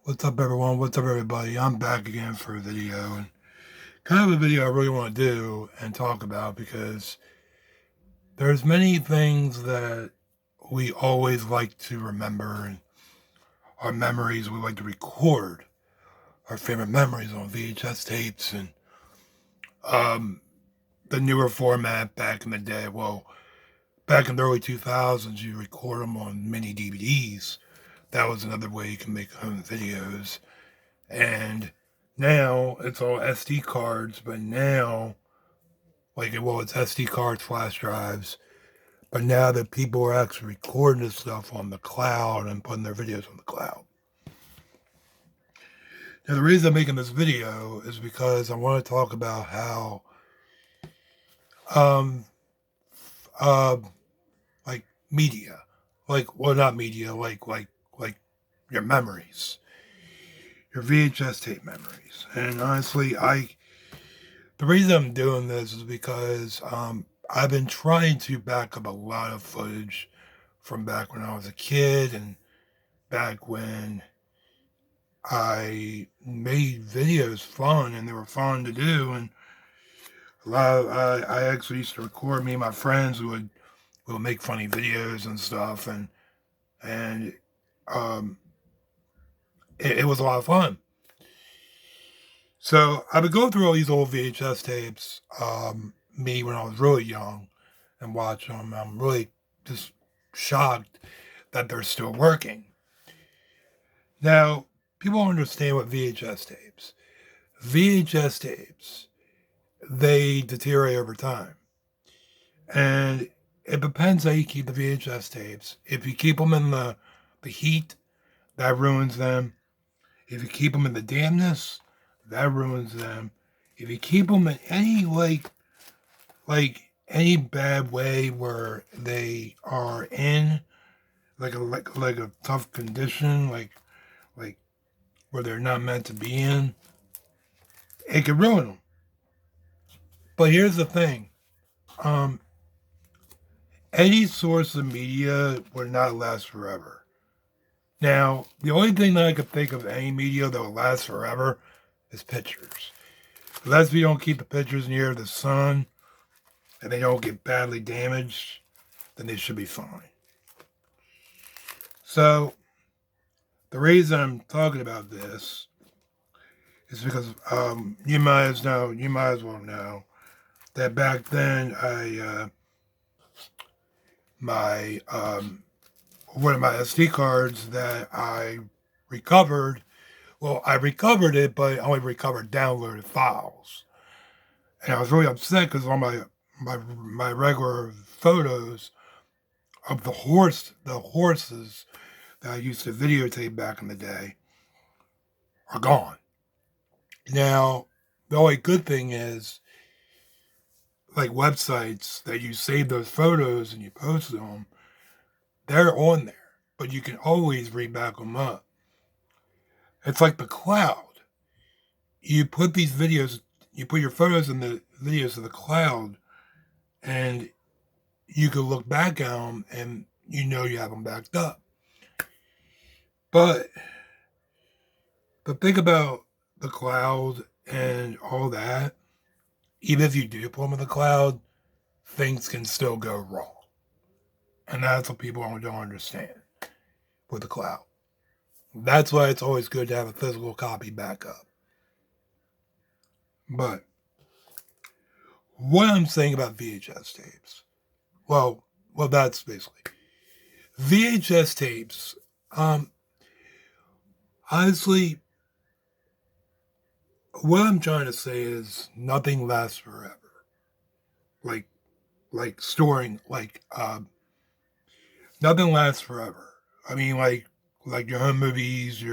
What's up, everyone? What's up, everybody? I'm back again for a video, and kind of a video I really want to do and talk about because there's many things that we always like to remember, and our memories we like to record our favorite memories on VHS tapes and um, the newer format back in the day. Well, back in the early 2000s, you record them on mini DVDs. That was another way you can make home videos. And now it's all SD cards, but now, it's SD cards, flash drives, but now that people are actually recording this stuff on the cloud and putting their videos on the cloud. Now, the reason I'm making this video is because I want to talk about how, um, uh, media, not media, like your memories, your VHS tape memories. And honestly, the reason I'm doing this is because I've been trying to back up a lot of footage from back when I was a kid and back when I made videos fun and they were fun to do. And I actually used to record me and my friends who would make funny videos and stuff, and um, it was a lot of fun. So I would go through all these old VHS tapes, me when I was really young, and watch them. I'm really just shocked that they're still working. Now, people don't understand what VHS tapes. VHS tapes, they deteriorate over time. And it depends how you keep the VHS tapes. If you keep them in the heat, that ruins them. If you keep them in the dampness, that ruins them. If you keep them in any any bad way where they are in like a tough condition, like where they're not meant to be in, it could ruin them. But here's the thing: um, any source of media would not last forever. Now, the only thing that I could think of any media that will last forever is pictures. Unless we don't keep the pictures near the sun and they don't get badly damaged, then they should be fine. So, the reason I'm talking about this is because you might as well know that back then my one of my SD cards that I recovered. Well, I recovered it, but I only recovered downloaded files, and I was really upset because all my regular photos of the horses that I used to videotape back in the day are gone. Now, the only good thing is, like websites that you save those photos and you post them, they're on there, but you can always reback them up. It's like the cloud. You put these videos, you put your photos in the videos of the cloud, and you can look back at them and you know you have them backed up. But think about the cloud and all that. Even if you do put them in the cloud, things can still go wrong. And that's what people don't understand with the cloud. That's why it's always good to have a physical copy backup. But what I'm saying about VHS tapes, that's basically VHS tapes. Honestly, what I'm trying to say is nothing lasts forever. Like, storing, nothing lasts forever. I mean, like your home movies,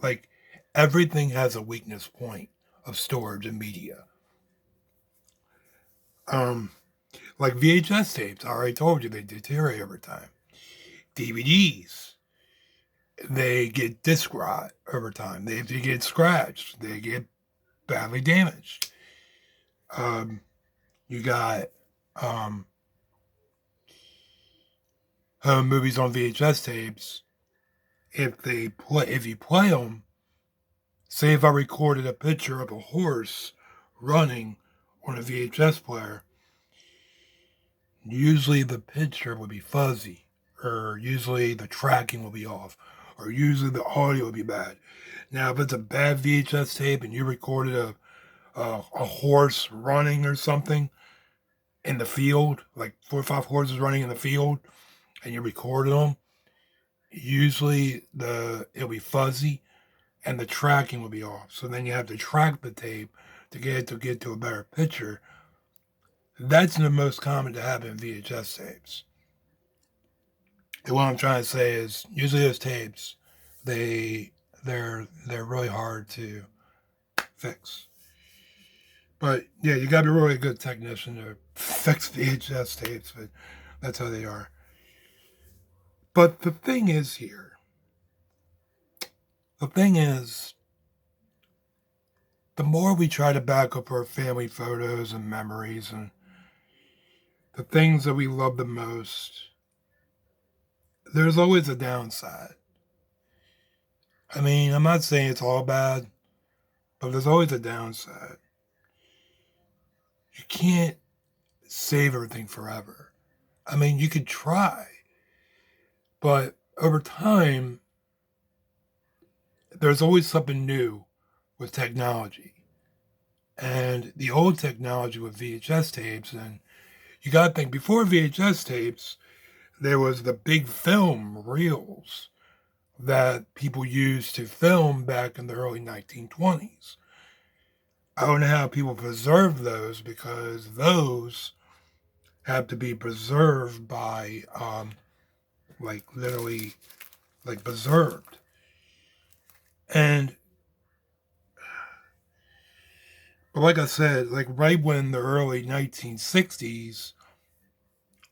like, everything has a weakness point of storage and media. Um, like VHS tapes, I already told you they deteriorate over time. DVDs, they get disc rot over time. They get scratched. They get badly damaged. You got um, home movies on VHS tapes. if you play them, say if I recorded a picture of a horse running on a VHS player, usually the picture would be fuzzy, or usually the tracking will be off, or usually the audio will be bad. Now, if it's a bad VHS tape and you recorded a horse running or something in the field, like 4 or 5 horses running in the field, and you recorded them, usually it'll be fuzzy and the tracking will be off. So then you have to track the tape to get to a better picture. That's the most common to happen in VHS tapes. And what I'm trying to say is usually those tapes, they're really hard to fix. But yeah, you gotta be really a good technician to fix VHS tapes, but that's how they are. But the thing is, the more we try to back up our family photos and memories and the things that we love the most, there's always a downside. I mean, I'm not saying it's all bad, but there's always a downside. You can't save everything forever. I mean, you could try, but over time, there's always something new with technology. And the old technology with VHS tapes, and you got to think, before VHS tapes, there was the big film reels that people used to film back in the early 1920s. I don't know how people preserve those, because those have to be preserved by, like literally, like preserved. And, but like I said, like right when the early 1960s,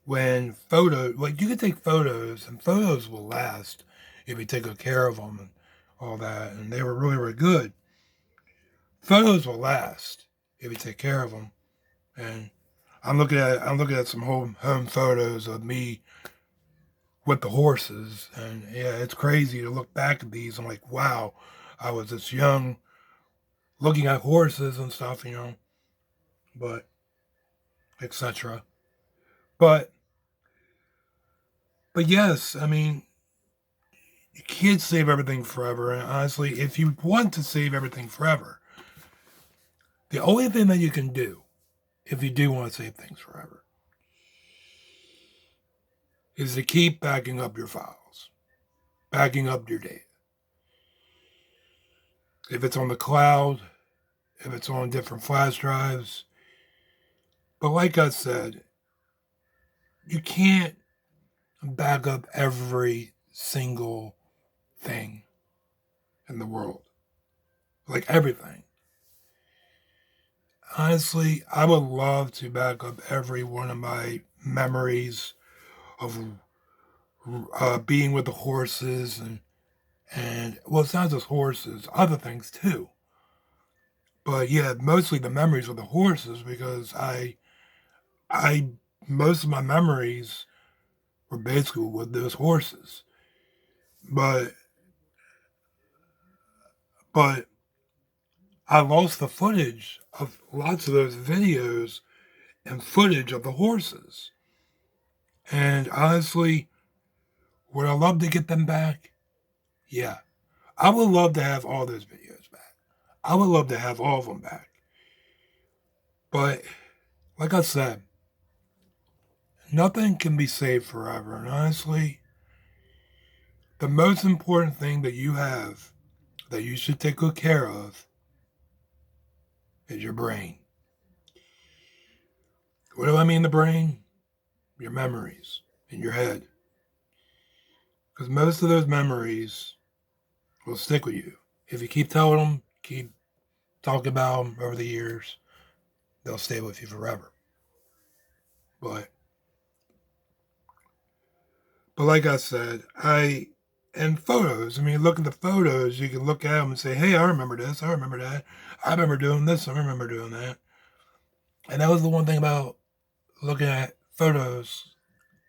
when like you could take photos and photos will last if you take good care of them and all that, and they were really, really good. Photos will last if you take care of them. And I'm looking at some home photos of me with the horses, and yeah, it's crazy to look back at these. I'm like, wow, I was this young, looking at horses and stuff, but etc. But but yes, I mean, you can't save everything forever. And honestly, if you want to save everything forever, the only thing that you can do, if you do want to save things forever, is to keep backing up your files, backing up your data. If it's on the cloud, if it's on different flash drives. But like I said, you can't back up every single thing in the world. Like everything. Honestly, I would love to back up every one of my memories of being with the horses, and well, it's not just horses, other things too. But yeah, mostly the memories with the horses, because I most of my memories were basically with those horses. But but I lost the footage of lots of those videos and footage of the horses. And honestly, would I love to get them back? Yeah. I would love to have all those videos back. I would love to have all of them back. But like I said, nothing can be saved forever. And honestly, the most important thing that you have that you should take good care of is your brain. What do I mean the brain? Your memories in your head. Because most of those memories will stick with you. If you keep telling them, keep talking about them over the years, they'll stay with you forever. But like I said, and photos. I mean, look at the photos. You can look at them and say, "Hey, I remember this. I remember that. I remember doing this. I remember doing that." And that was the one thing about looking at photos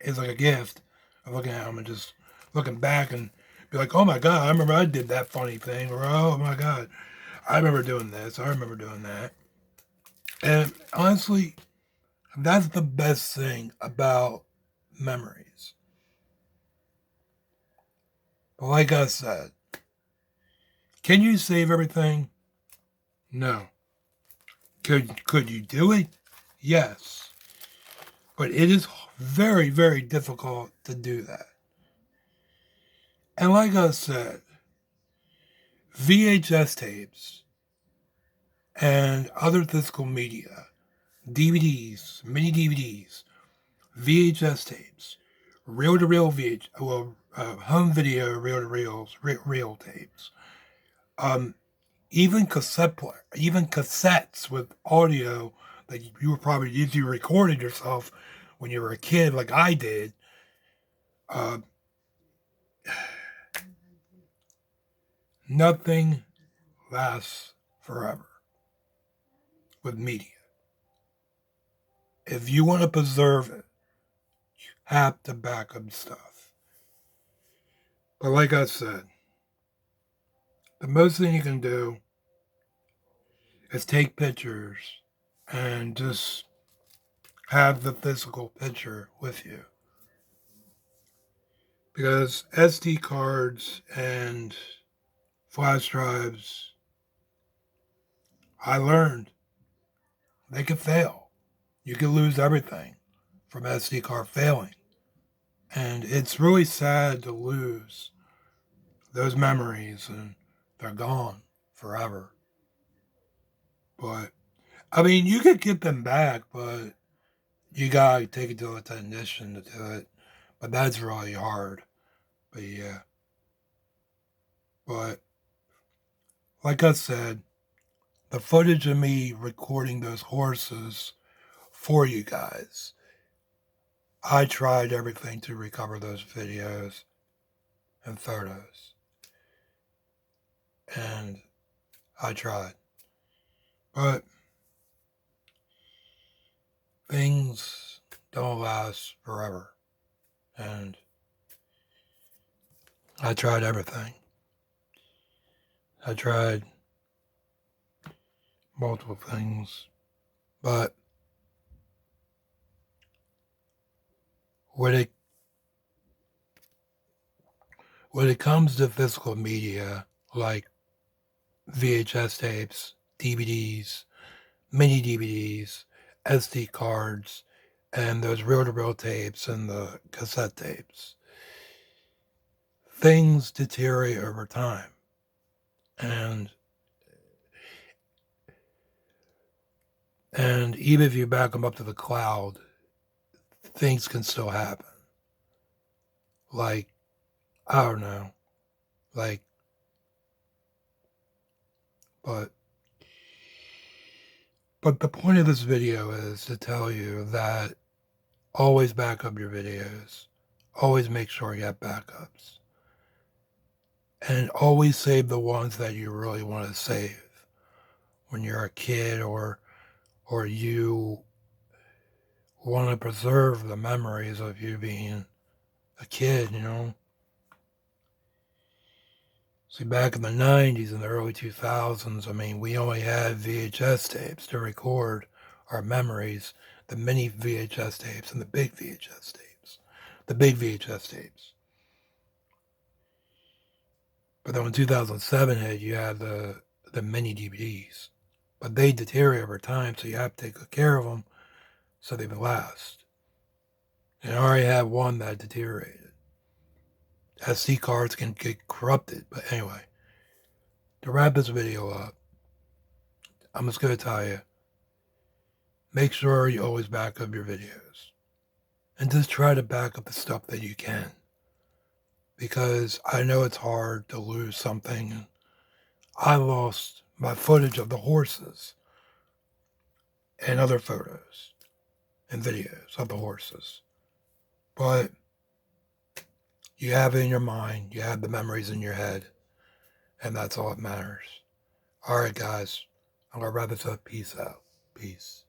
is like a gift of looking at them and just looking back and Be like, oh my God, I remember I did that funny thing. Or, oh my God, I remember doing this. I remember doing that. And honestly, that's the best thing about memories. But like I said, can you save everything? No. Could you do it? Yes. But it is very, very difficult to do that. And like I said, VHS tapes and other physical media, DVDs, mini DVDs, VHS tapes, reel-to-reel home video reel-to-reels, reel tapes, um, even cassette player, even cassettes with audio that you were probably if you recorded yourself when you were a kid, like I did. Uh, Nothing lasts forever with media. If you want to preserve it, you have to back up stuff. But like I said, the most thing you can do is take pictures and just have the physical picture with you. Because SD cards and flash drives, I learned they could fail. You could lose everything from SD card failing. And it's really sad to lose those memories and they're gone forever. But, I mean, you could get them back, but you gotta take it to a technician to do it. But that's really hard. But yeah. But, like I said, the footage of me recording those horses for you guys, I tried everything to recover those videos and photos. And I tried. But things don't last forever. And I tried everything. I tried multiple things. But when it comes to physical media, like VHS tapes, DVDs, mini DVDs, SD cards, and those reel-to-reel tapes and the cassette tapes, things deteriorate over time. And even if you back them up to the cloud, things can still happen. Like, I don't know. Like, but the point of this video is to tell you that always back up your videos. Always make sure you have backups. And always save the ones that you really want to save. When you're a kid or you want to preserve the memories of you being a kid, you know. See, back in the 90s and the early 2000s, I mean, we only had VHS tapes to record our memories, the mini VHS tapes and the big VHS tapes. The big VHS tapes. But then when 2007 hit, you had the mini DVDs. But they deteriorate over time, so you have to take good care of them so they would last. And I already had one that deteriorated. SD cards can get corrupted. But anyway, to wrap this video up, I'm just going to tell you, make sure you always back up your videos. And just try to back up the stuff that you can. Because I know it's hard to lose something. I lost my footage of the horses and other photos and videos of the horses. But you have it in your mind, you have the memories in your head, and that's all that matters. All right, guys, I'm going to wrap this up. Peace out. Peace.